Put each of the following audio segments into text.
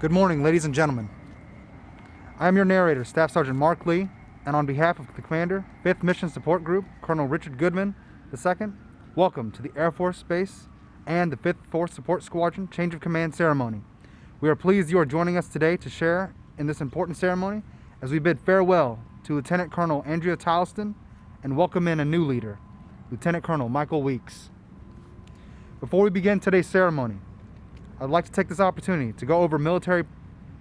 Good morning, ladies and gentlemen. I am your narrator, Staff Sergeant Mark Lee, and on behalf of the Commander, 5th Mission Support Group, Colonel Richard Goodman II, welcome to the Air Force Base and the 5th Force Support Squadron Change of Command Ceremony. We are pleased you are joining us today to share in this important ceremony as we bid farewell to Lt Col Andrea Tileston and welcome in a new leader, Lt Col Michael Weeks. Before we begin today's ceremony, I'd like to take this opportunity to go over military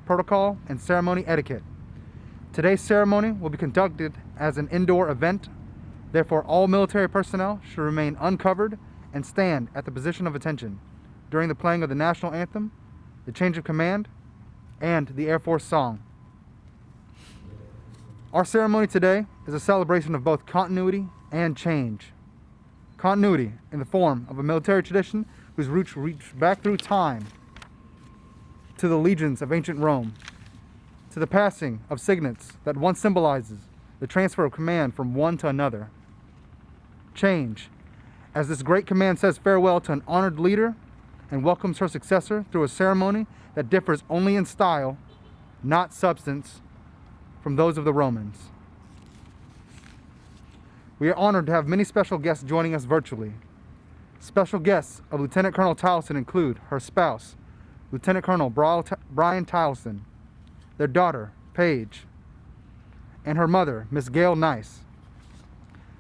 protocol and ceremony etiquette. Today's ceremony will be conducted as an indoor event. Therefore, all military personnel should remain uncovered and stand at the position of attention during the playing of the national anthem, the change of command, and the Air Force song. Our ceremony today is a celebration of both continuity and change. Continuity in the form of a military tradition whose roots reach back through time to the legions of ancient Rome, to the passing of signets that once symbolizes the transfer of command from one to another. Change, as this great command says farewell to an honored leader and welcomes her successor through a ceremony that differs only in style, not substance, from those of the Romans. We are honored to have many special guests joining us virtually. Special guests of Lt Col Tileston include her spouse, Lt Col Brian Tileston, their daughter, Paige, and her mother, Miss Gail Nice.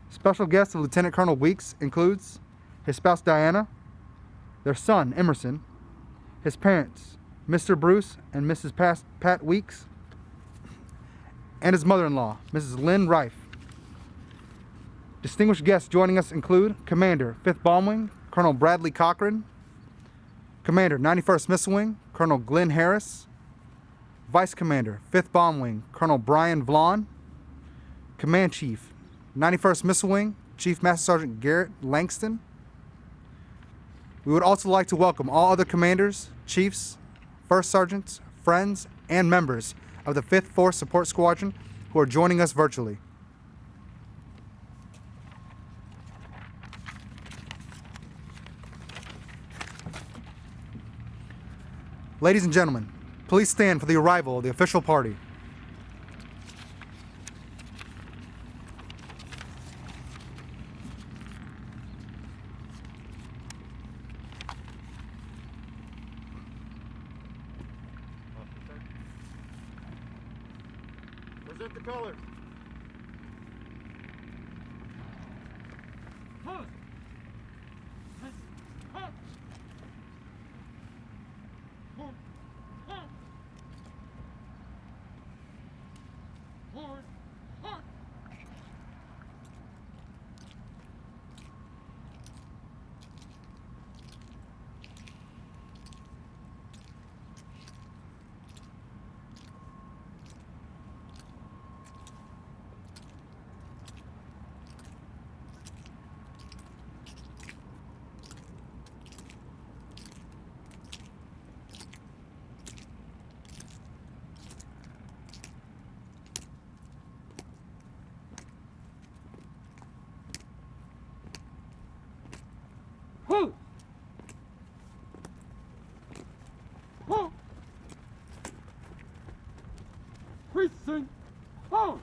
Special guests of Lt Col Weeks includes his spouse, Diana, their son, Emerson, his parents, Mr. Bruce and Mrs. Pat Weeks, and his mother-in-law, Mrs. Lynn Rife. Distinguished guests joining us include Commander, 5th Bomb Wing, Colonel Bradley Cochran, Commander, 91st Missile Wing, Colonel Glenn Harris, Vice Commander, 5th Bomb Wing, Colonel Brian Vaughn, Command Chief, 91st Missile Wing, Chief Master Sergeant Garrett Langston. We would also like to welcome all other commanders, chiefs, first sergeants, friends, and members of the 5th Force Support Squadron who are joining us virtually. Ladies and gentlemen, please stand for the arrival of the official party. Present the colors. Precinct 4.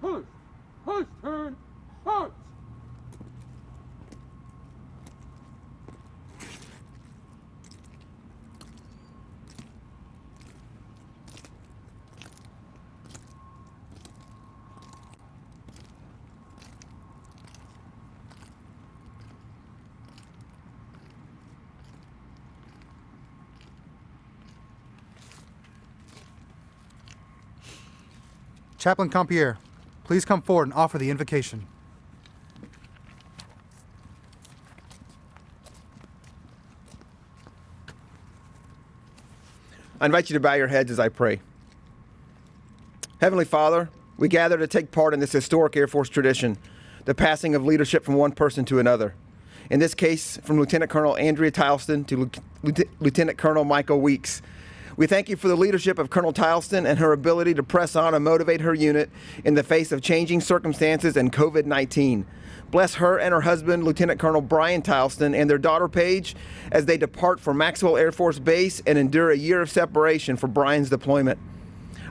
Post! Post turn! Post! Chaplain Compier, please come forward and offer the invocation. I invite you to bow your heads as I pray. Heavenly Father, we gather to take part in this historic Air Force tradition, the passing of leadership from one person to another. In this case, from Lt Col Andrea Tileston to Lt Col Michael Weeks. We thank you for the leadership of Colonel Tileston and her ability to press on and motivate her unit in the face of changing circumstances and COVID-19. Bless her and her husband, Lt Col Brian Tileston, and their daughter Paige as they depart for Maxwell Air Force Base and endure a year of separation for Brian's deployment.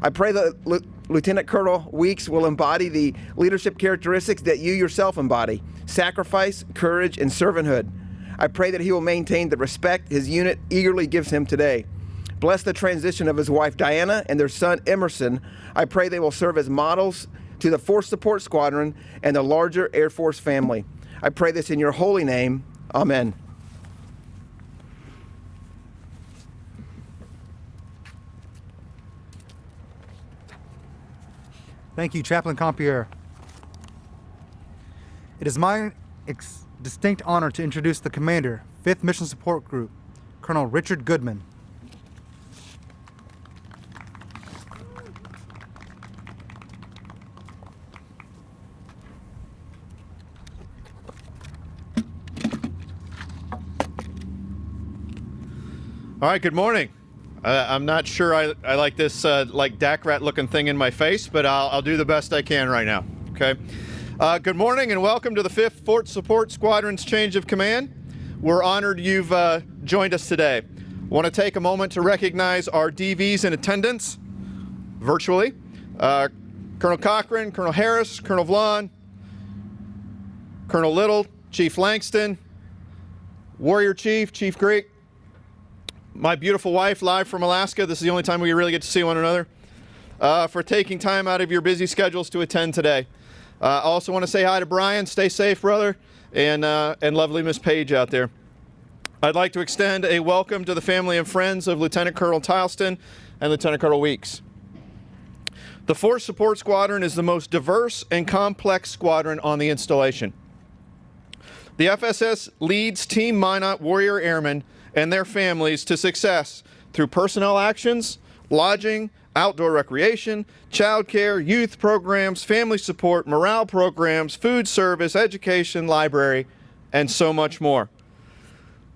I pray that Lt Col Weeks will embody the leadership characteristics that you yourself embody: sacrifice, courage, and servanthood. I pray that he will maintain the respect his unit eagerly gives him today. Bless the transition of his wife Diana and their son Emerson. I pray they will serve as models to the Force Support Squadron and the larger Air Force family. I pray this in your holy name. Amen. Thank you, Chaplain Compier. It is my distinct honor to introduce the Commander, 5th Mission Support Group, Colonel Richard Goodman. All right, good morning. I'm not sure I like this like DAC rat looking thing in my face, but I'll do the best I can right now, okay? Good morning and welcome to the 5th Fort Support Squadron's change of command. We're honored you've joined us today. I want to take a moment to recognize our DVs in attendance virtually. Colonel Cochran, Colonel Harris, Colonel Vaughn, Colonel Little, Chief Langston, Warrior Chief, Chief Greek, my beautiful wife, live from Alaska. This is the only time we really get to see one another. For taking time out of your busy schedules to attend today. I also want to say hi to Brian. Stay safe, brother, and lovely Miss Paige out there. I'd like to extend a welcome to the family and friends of Lt Col Tileston and Lt Col Weeks. The Force Support Squadron is the most diverse and complex squadron on the installation. The FSS leads Team Minot Warrior Airmen and their families to success through personnel actions, lodging, outdoor recreation, childcare, youth programs, family support, morale programs, food service, education, library, and so much more.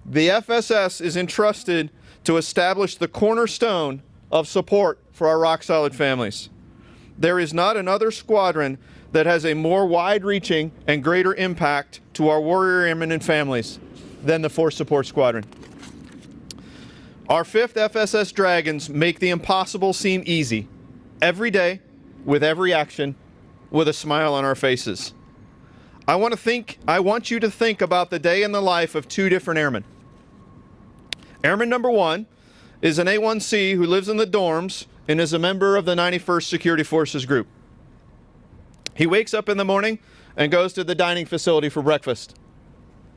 The FSS is entrusted to establish the cornerstone of support for our rock-solid families. There is not another squadron that has a more wide-reaching and greater impact to our warrior airmen and families than the Force Support Squadron. Our 5th FSS Dragons make the impossible seem easy, every day, with every action, with a smile on our faces. I want you to think about the day in the life of 2 different airmen. Airman number 1 is an A1C who lives in the dorms and is a member of the 91st Security Forces Group. He wakes up in the morning and goes to the dining facility for breakfast,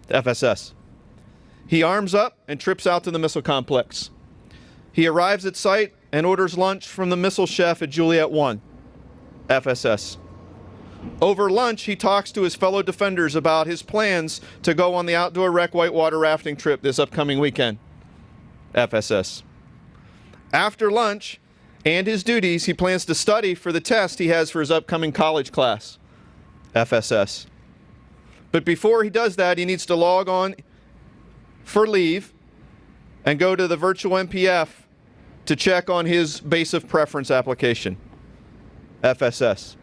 the FSS. He arms up and trips out to the missile complex. He arrives at site and orders lunch from the missile chef at Juliet 1, FSS. Over lunch, he talks to his fellow defenders about his plans to go on the outdoor rec whitewater rafting trip this upcoming weekend, FSS. After lunch and his duties, he plans to study for the test he has for his upcoming college class, FSS. But before he does that, he needs to log on for leave and go to the virtual MPF to check on his base of preference application, FSS.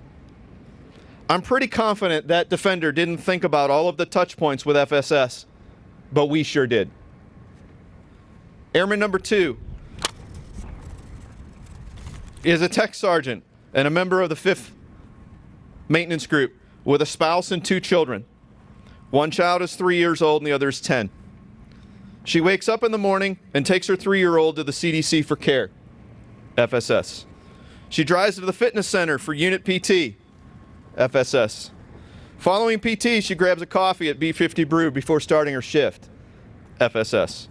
I'm pretty confident that defender didn't think about all of the touch points with FSS, but we sure did. Airman number 2 is a tech sergeant and a member of the 5th maintenance group with a spouse and 2 children. One child is 3 years old and the other is 10. She wakes up in the morning and takes her 3-year-old to the CDC for care, FSS. She drives to the fitness center for unit PT, FSS. Following PT, she grabs a coffee at B50 Brew before starting her shift, FSS.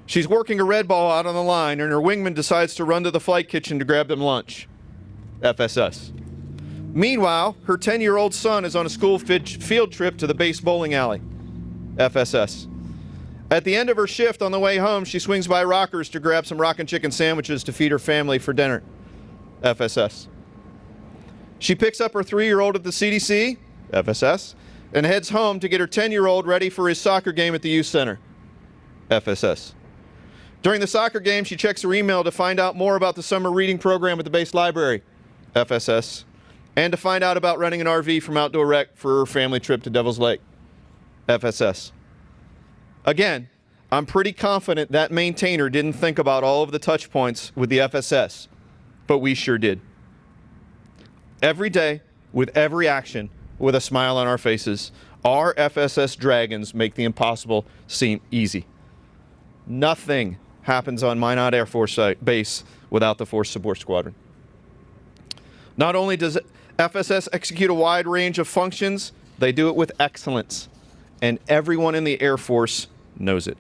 She's working a red ball out on the line and her wingman decides to run to the flight kitchen to grab them lunch, FSS. Meanwhile, her 10-year-old son is on a school field trip to the base bowling alley, FSS. At the end of her shift on the way home, she swings by Rockers to grab some Rockin' Chicken sandwiches to feed her family for dinner, FSS. She picks up her 3-year-old at the CDC, FSS, and heads home to get her 10-year-old ready for his soccer game at the youth center, FSS. During the soccer game, she checks her email to find out more about the summer reading program at the base library, FSS, and to find out about renting an RV from Outdoor Rec for her family trip to Devil's Lake, FSS. Again, I'm pretty confident that maintainer didn't think about all of the touch points with the FSS, but we sure did. Every day, with every action, with a smile on our faces, our FSS Dragons make the impossible seem easy. Nothing happens on Minot Air Force Base without the Force Support Squadron. Not only does FSS execute a wide range of functions, they do it with excellence, and everyone in the Air Force knows it.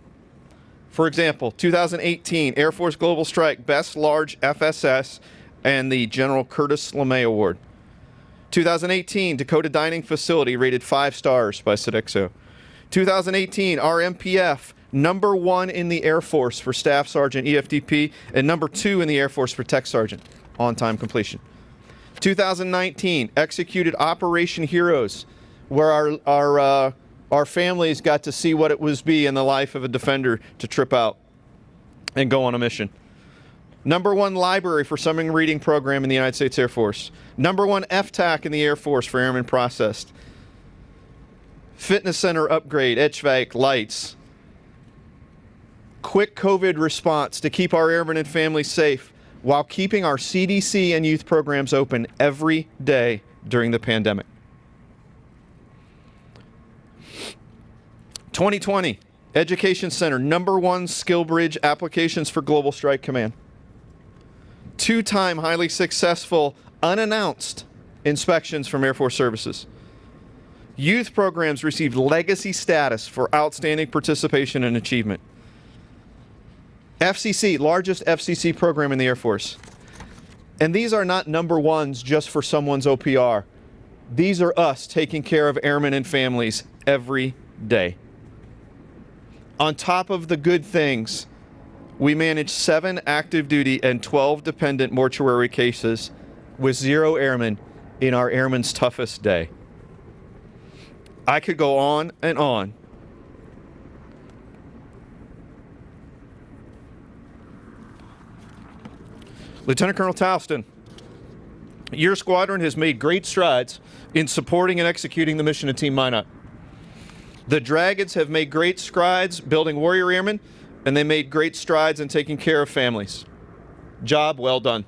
For example, 2018 Air Force Global Strike Best Large FSS and the General Curtis LeMay Award. 2018 Dakota Dining Facility rated 5 stars by Sodexo. 2018 RMPF #1 in the Air Force for Staff Sergeant EFDP and #2 in the Air Force for Tech Sergeant on-time completion. 2019 executed Operation Heroes, where our families got to see what it was in the life of a defender to trip out and go on a mission. #1 library for summer reading program in the United States Air Force. #1 FTAC in the Air Force for airmen processed. Fitness center upgrade, HVAC, lights. Quick COVID response to keep our airmen and families safe while keeping our CDC and youth programs open every day during the pandemic. 2020 Education Center, #1 Skill Bridge applications for Global Strike Command. 2-time highly successful unannounced inspections from Air Force Services. Youth programs received legacy status for outstanding participation and achievement. FCC, largest FCC program in the Air Force. And these are not #1s just for someone's OPR. These are us taking care of airmen and families every day. On top of the good things, we manage 7 active duty and 12 dependent mortuary cases with 0 airmen in our airmen's toughest day. I could go on and on. Lieutenant Colonel Tileston, your squadron has made great strides in supporting and executing the mission of Team Minot. The Dragons have made great strides building warrior airmen, and they made great strides in taking care of families. Job well done.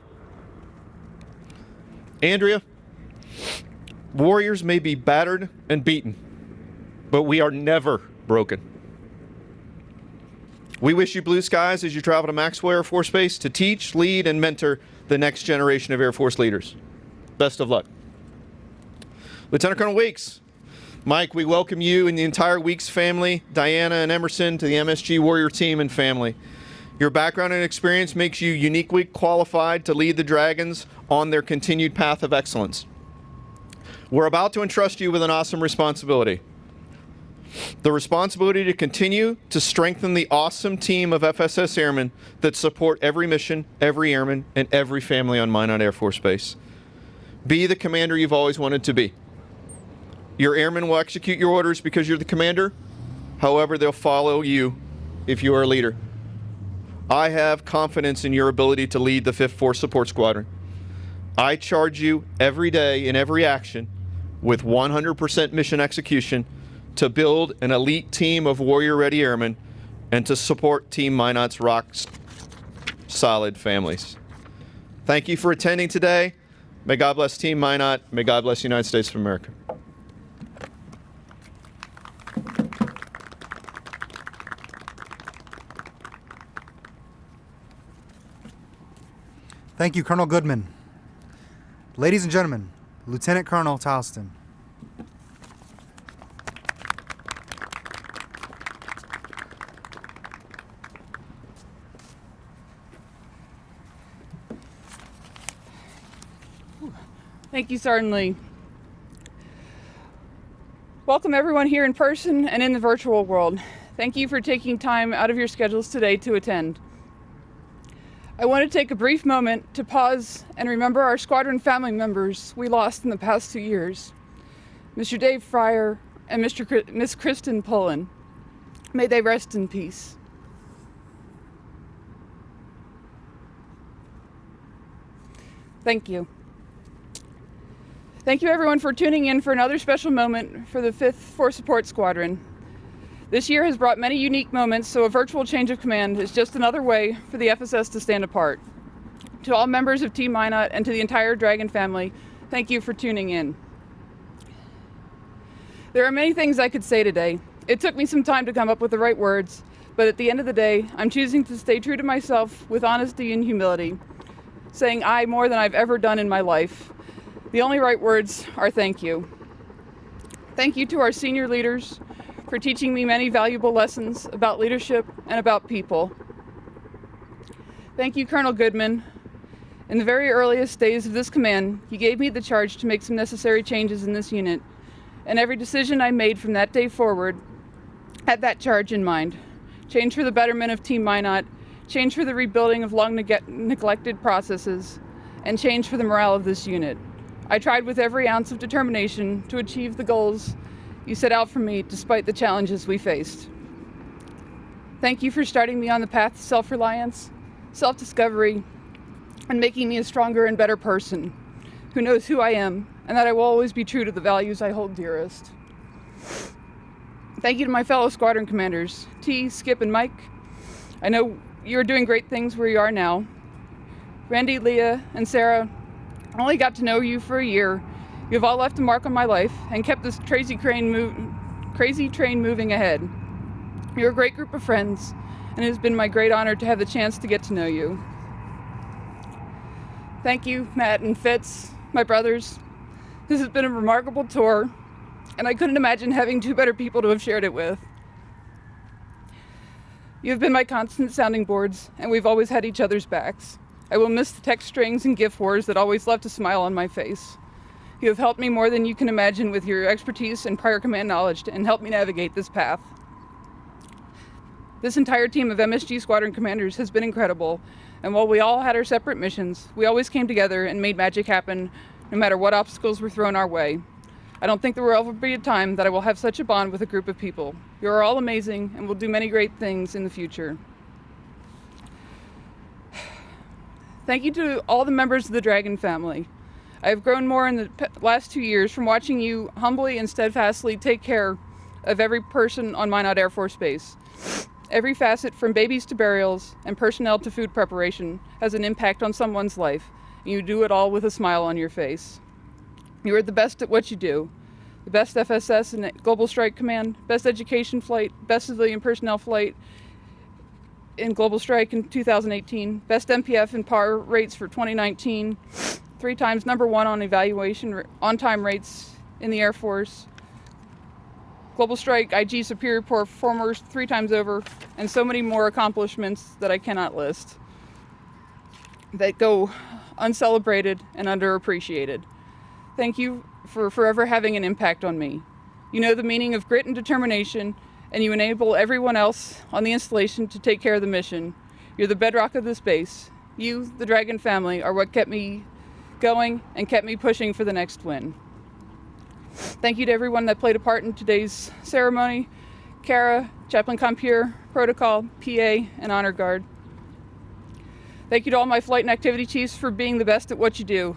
Andrea, warriors may be battered and beaten, but we are never broken. We wish you blue skies as you travel to Maxwell Air Force Base to teach, lead, and mentor the next generation of Air Force leaders. Best of luck. Lieutenant Colonel Weeks, Mike, we welcome you and the entire Weeks family, Diana and Emerson, to the MSG Warrior team and family. Your background and experience makes you uniquely qualified to lead the Dragons on their continued path of excellence. We're about to entrust you with an awesome responsibility. The responsibility to continue to strengthen the awesome team of FSS airmen that support every mission, every airman, and every family on Minot Air Force Base. Be the commander you've always wanted to be. Your airmen will execute your orders because you're the commander. However, they'll follow you if you are a leader. I have confidence in your ability to lead the 5th Force Support Squadron. I charge you every day in every action with 100% mission execution to build an elite team of warrior-ready airmen and to support Team Minot's rock-solid families. Thank you for attending today. May God bless Team Minot. May God bless the United States of America. Thank you, Colonel Goodman. Ladies and gentlemen, Lieutenant Colonel Tileston. Thank you, Sergeant Lee. Welcome everyone here in person and in the virtual world. Thank you for taking time out of your schedules today to attend. I want to take a brief moment to pause and remember our squadron family members we lost in the past 2 years. Mr. Dave Fryer and Miss Kristen Pullen. May they rest in peace. Thank you. Thank you everyone for tuning in for another special moment for the 5th Force Support Squadron. This year has brought many unique moments, so a virtual change of command is just another way for the FSS to stand apart. To all members of Team Minot and to the entire Dragon family, thank you for tuning in. There are many things I could say today. It took me some time to come up with the right words, but at the end of the day, I'm choosing to stay true to myself with honesty and humility, saying I more than I've ever done in my life. The only right words are thank you. Thank you to our senior leaders for teaching me many valuable lessons about leadership and about people. Thank you, Colonel Goodman. In the very earliest days of this command, you gave me the charge to make some necessary changes in this unit, and every decision I made from that day forward had that charge in mind. Change for the betterment of Team Minot, change for the rebuilding of long neglected processes, and change for the morale of this unit. I tried with every ounce of determination to achieve the goals you set out for me despite the challenges we faced. Thank you for starting me on the path to self-reliance, self-discovery, and making me a stronger and better person who knows who I am and that I will always be true to the values I hold dearest. Thank you to my fellow squadron commanders, T, Skip, and Mike. I know you're doing great things where you are now. Randy, Leah, and Sarah, I only got to know you for a year. You've all left a mark on my life and kept this crazy train moving ahead. You're a great group of friends, and it has been my great honor to have the chance to get to know you. Thank you, Matt and Fitz, my brothers. This has been a remarkable tour, and I couldn't imagine having two better people to have shared it with. You have been my constant sounding boards, and we've always had each other's backs. I will miss the text strings and gift wars that always left a smile on my face. You have helped me more than you can imagine with your expertise and prior command knowledge and helped me navigate this path. This entire team of MSG squadron commanders has been incredible, and while we all had our separate missions, we always came together and made magic happen no matter what obstacles were thrown our way. I don't think there will ever be a time that I will have such a bond with a group of people. You are all amazing and will do many great things in the future. Thank you to all the members of the Dragon family. I have grown more in the last 2 years from watching you humbly and steadfastly take care of every person on Minot Air Force Base. Every facet from babies to burials and personnel to food preparation has an impact on someone's life, and you do it all with a smile on your face. You are the best at what you do. The best FSS in Global Strike Command, best education flight, best civilian personnel flight in Global Strike in 2018, best MPF and PAR rates for 2019, 3 times #1 on evaluation on-time rates in the Air Force, Global Strike IG Superior Performers 3 times over, and so many more accomplishments that I cannot list that go uncelebrated and underappreciated. Thank you for forever having an impact on me. You know the meaning of grit and determination, and you enable everyone else on the installation to take care of the mission. You're the bedrock of this base. You, the Dragon family, are what kept me going and kept me pushing for the next win. Thank you to everyone that played a part in today's ceremony. Kara, Chaplain Compier, Protocol, PA, and Honor Guard. Thank you to all my flight and activity chiefs for being the best at what you do.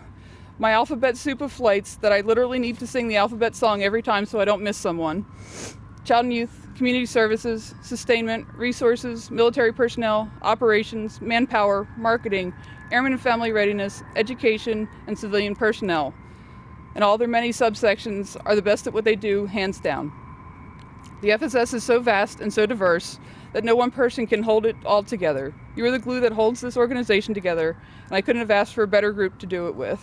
My alphabet soup of flights that I literally need to sing the alphabet song every time so I don't miss someone. child and youth, community services, sustainment, resources, military personnel, operations, manpower, marketing, airmen and family readiness, education, and civilian personnel. And all their many subsections are the best at what they do, hands down. The FSS is so vast and so diverse that no one person can hold it all together. You are the glue that holds this organization together, and I couldn't have asked for a better group to do it with.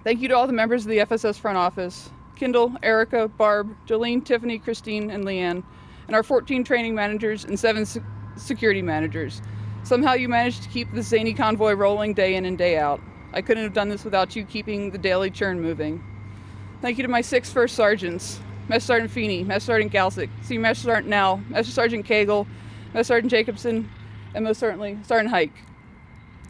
Thank you to all the members of the FSS front office, Kendall, Erica, Barb, Jolene, Tiffany, Christine, and Leanne, and our 14 training managers and 7 security managers. Somehow you managed to keep the zany convoy rolling day in and day out. I couldn't have done this without you keeping the daily churn moving. Thank you to my 6 first sergeants, Mess Sergeant Feeney, Mess Sergeant Galsick, Senior Master Sergeant Nell, Master Sergeant Cagle, Mess Sergeant Jacobson, and most certainly Sergeant Hike.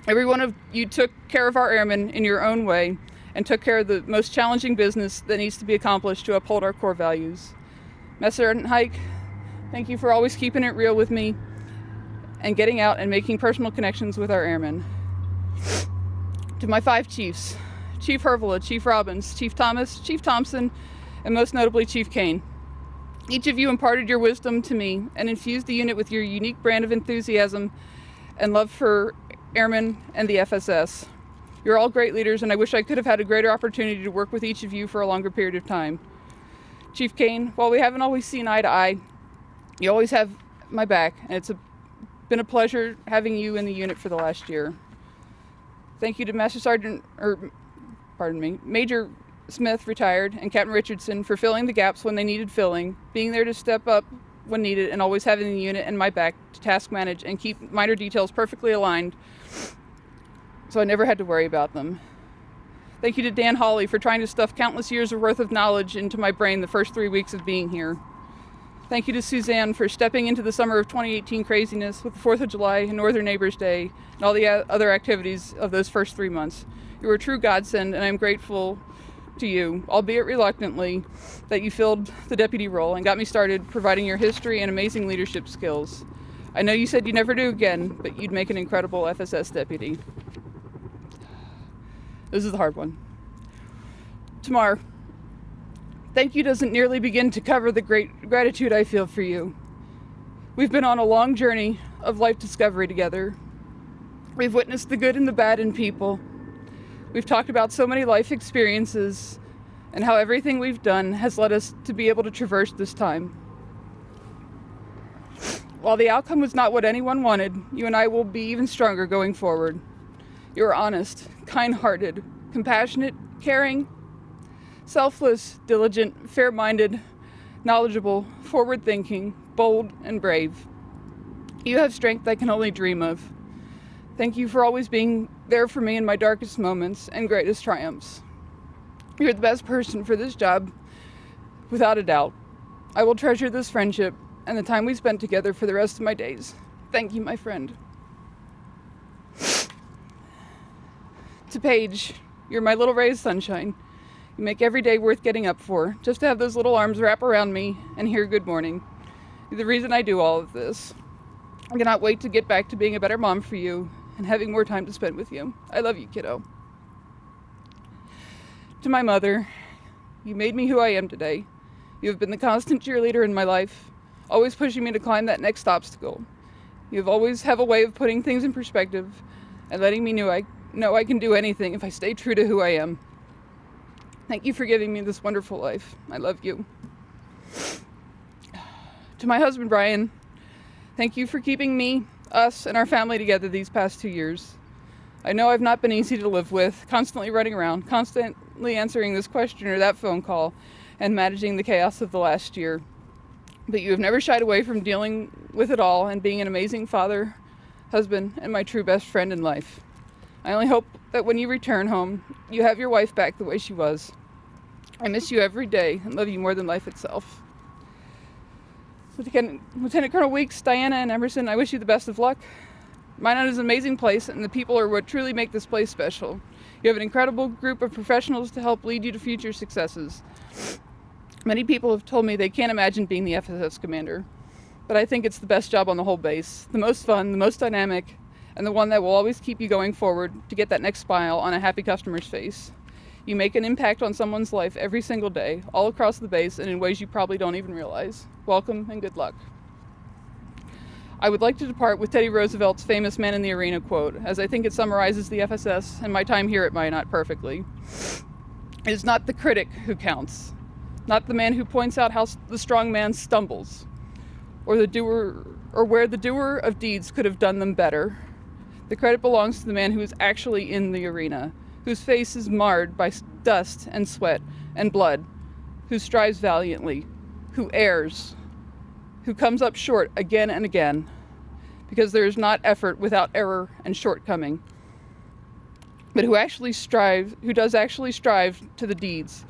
Every one of you took care of our airmen in your own way and took care of the most challenging business that needs to be accomplished to uphold our core values. Mess Sergeant Hike, thank you for always keeping it real with me and getting out and making personal connections with our airmen. To my 5 chiefs, Chief Hervola, Chief Robbins, Chief Thomas, Chief Thompson, and most notably Chief Kane. Each of you imparted your wisdom to me and infused the unit with your unique brand of enthusiasm and love for airmen and the FSS. You're all great leaders, and I wish I could have had a greater opportunity to work with each of you for a longer period of time. Chief Kane, while we haven't always seen eye to eye, you always have my back, and it's been a pleasure having you in the unit for the last year. Thank you to Major Smith, retired, and Captain Richardson for filling the gaps when they needed filling, being there to step up when needed, and always having the unit and my back to task manage and keep minor details perfectly aligned so I never had to worry about them. Thank you to Dan Hawley for trying to stuff countless years of worth of knowledge into my brain the first 3 weeks of being here. Thank you to Suzanne for stepping into the summer of 2018 craziness with the 4th of July and Northern Neighbors Day and all the other activities of those first 3 months. You were a true godsend, and I'm grateful to you, albeit reluctantly, that you filled the deputy role and got me started providing your history and amazing leadership skills. I know you said you'd never do again, but you'd make an incredible FSS deputy. This is the hard one. Tamar, thank you doesn't nearly begin to cover the great gratitude I feel for you. We've been on a long journey of life discovery together. We've witnessed the good and the bad in people. We've talked about so many life experiences and how everything we've done has led us to be able to traverse this time. While the outcome was not what anyone wanted, you and I will be even stronger going forward. You are honest, kind-hearted, compassionate, caring, selfless, diligent, fair-minded, knowledgeable, forward-thinking, bold, and brave. You have strength I can only dream of. Thank you for always being there for me in my darkest moments and greatest triumphs. You're the best person for this job, without a doubt. I will treasure this friendship and the time we spent together for the rest of my days. Thank you, my friend. To Paige, you're my little ray of sunshine. You make every day worth getting up for, just to have those little arms wrap around me and hear good morning. You're the reason I do all of this. I cannot wait to get back to being a better mom for you and having more time to spend with you. I love you, kiddo. To my mother, you made me who I am today. You have been the constant cheerleader in my life, always pushing me to climb that next obstacle. You have always have a way of putting things in perspective and letting me know I can do anything if I stay true to who I am. Thank you for giving me this wonderful life. I love you. To my husband, Brian, thank you for keeping me, us, and our family together these past 2 years. I know I've not been easy to live with, constantly running around, constantly answering this question or that phone call, and managing the chaos of the last year. But you have never shied away from dealing with it all and being an amazing father, husband, and my true best friend in life. I only hope that when you return home, you have your wife back the way she was. I miss you every day and love you more than life itself. Lieutenant Colonel Weeks, Diana, and Emerson, I wish you the best of luck. Minot is an amazing place, and the people are what truly make this place special. You have an incredible group of professionals to help lead you to future successes. Many people have told me they can't imagine being the FSS commander, but I think it's the best job on the whole base, the most fun, the most dynamic, and the one that will always keep you going forward to get that next smile on a happy customer's face. You make an impact on someone's life every single day, all across the base and in ways you probably don't even realize. Welcome and good luck. I would like to depart with Teddy Roosevelt's famous Man in the Arena quote, as I think it summarizes the FSS and my time here at Minot perfectly. It is not the critic who counts, not the man who points out how the strong man stumbles, or where the doer of deeds could have done them better. The credit belongs to the man who is actually in the arena, whose face is marred by dust and sweat and blood, who strives valiantly, who errs, who comes up short again and again, because there is not effort without error and shortcoming, but who does actually strive to the deeds,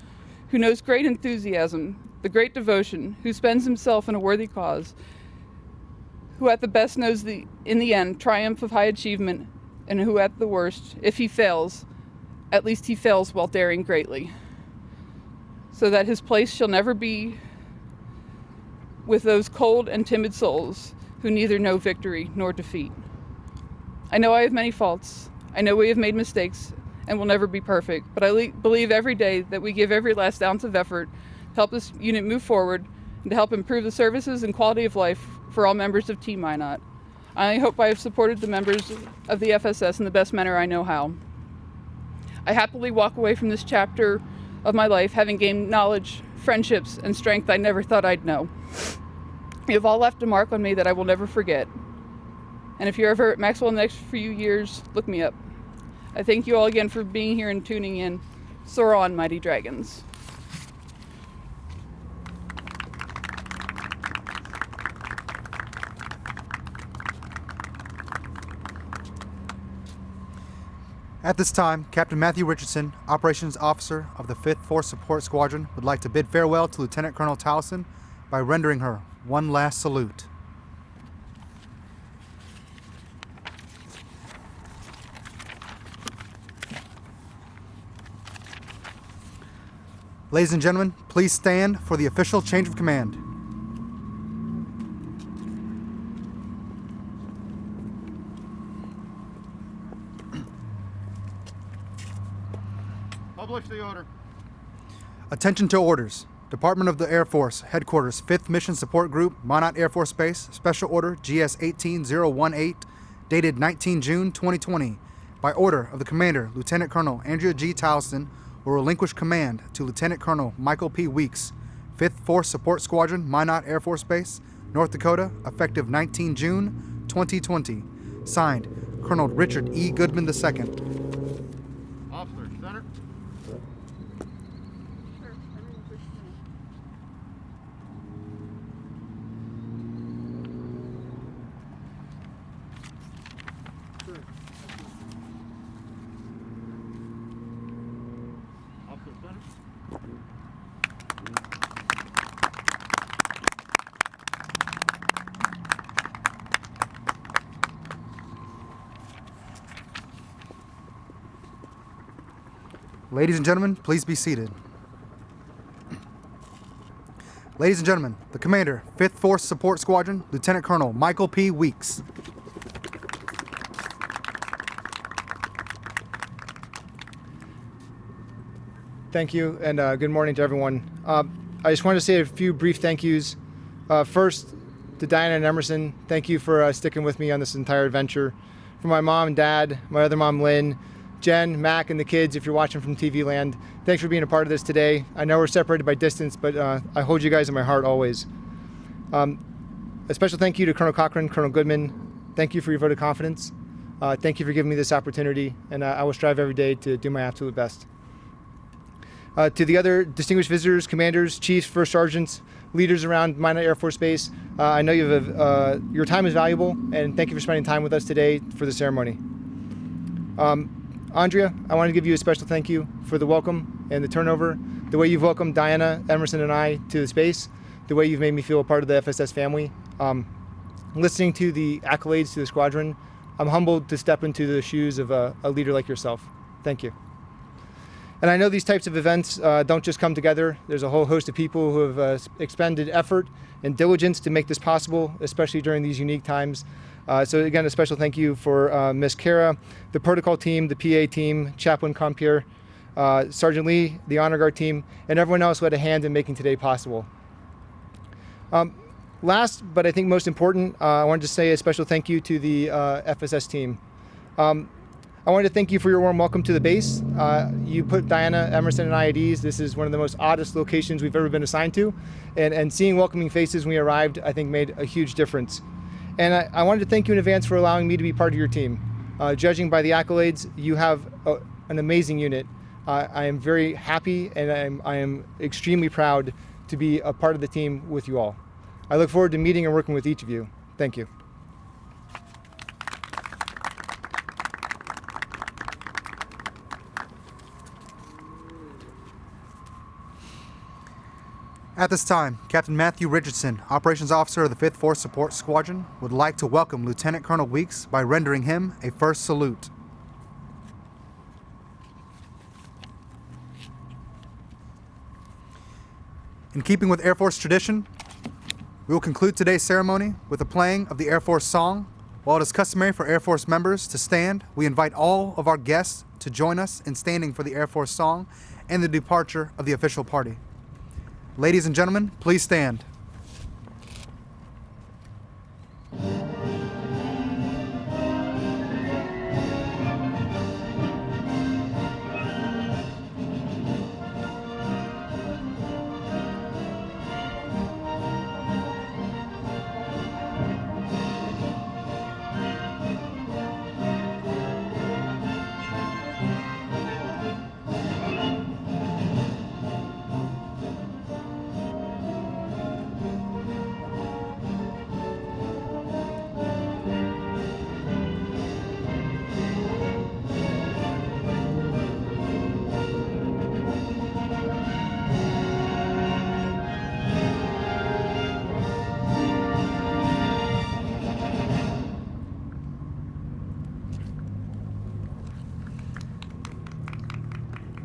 who knows great enthusiasm, the great devotion, who spends himself in a worthy cause, who at the best knows in the end, triumph of high achievement, and who at the worst, if he fails, at least he fails while daring greatly, so that his place shall never be with those cold and timid souls who neither know victory nor defeat. I know I have many faults. I know we have made mistakes and will never be perfect, but I believe every day that we give every last ounce of effort to help this unit move forward and to help improve the services and quality of life for all members of Team Minot. I hope I have supported the members of the FSS in the best manner I know how. I happily walk away from this chapter of my life having gained knowledge, friendships, and strength I never thought I'd know. You have all left a mark on me that I will never forget. And if you're ever at Maxwell in the next few years, look me up. I thank you all again for being here and tuning in. Soar on, mighty dragons. At this time, Captain Matthew Richardson, Operations Officer of the 5th Force Support Squadron, would like to bid farewell to Lt Col Tileston by rendering her one last salute. Ladies and gentlemen, please stand for the official change of command. Publish the order. Attention to orders. Department of the Air Force, Headquarters, 5th Mission Support Group, Minot Air Force Base, Special Order GS 18018, dated 19 June 2020. By order of the Commander, Lt Col Andrea G. Tileston, will relinquish command to Lt Col Michael P. Weeks, 5th Force Support Squadron, Minot Air Force Base, North Dakota, effective 19 June 2020. Signed, Colonel Richard E. Goodman II. Officer, center. Officer, center. Ladies and gentlemen, please be seated. Ladies and gentlemen, the Commander, 5th Force Support Squadron, Lt Col Michael P. Weeks. Thank you, and good morning to everyone. I just wanted to say a few brief thank yous. First, to Diana and Emerson, thank you for sticking with me on this entire adventure. For my mom and dad, my other mom, Lynn, Jen, Mac, and the kids, if you're watching from TV land, thanks for being a part of this today. I know we're separated by distance, but I hold you guys in my heart always. A special thank you to Colonel Cochran, Colonel Goodman. Thank you for your vote of confidence. Thank you for giving me this opportunity, and I will strive every day to do my absolute best. To the other distinguished visitors, commanders, chiefs, first sergeants, leaders around Minot Air Force Base, I know your time is valuable, and thank you for spending time with us today for the ceremony. Andrea, I want to give you a special thank you for the welcome and the turnover, the way you've welcomed Diana, Emerson, and I to the space, the way you've made me feel a part of the FSS family. Listening to the accolades to the squadron, I'm humbled to step into the shoes of a leader like yourself. Thank you. And I know these types of events don't just come together. There's a whole host of people who have expended effort and diligence to make this possible, especially during these unique times. So again, a special thank you for Ms. Kara, the protocol team, the PA team, Chaplain Compier, Sergeant Lee, the Honor Guard team, and everyone else who had a hand in making today possible. Last, but I think most important, I wanted to say a special thank you to the FSS team. I wanted to thank you for your warm welcome to the base. You put Diana, Emerson, and I at ease. This is one of the most oddest locations we've ever been assigned to. And seeing welcoming faces when we arrived, I think made a huge difference. And I wanted to thank you in advance for allowing me to be part of your team. Judging by the accolades, you have an amazing unit. I am very happy and I am extremely proud to be a part of the team with you all. I look forward to meeting and working with each of you. Thank you. At this time, Captain Matthew Richardson, Operations Officer of the 5th Force Support Squadron, would like to welcome Lt Col Weeks by rendering him a first salute. In keeping with Air Force tradition, we will conclude today's ceremony with the playing of the Air Force song. While it is customary for Air Force members to stand, we invite all of our guests to join us in standing for the Air Force song and the departure of the official party. Ladies and gentlemen, please stand.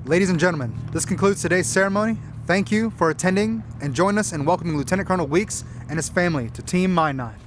Ladies and gentlemen, this concludes today's ceremony. Thank you for attending and join us in welcoming Lt Col Weeks and his family to Team Mine 9.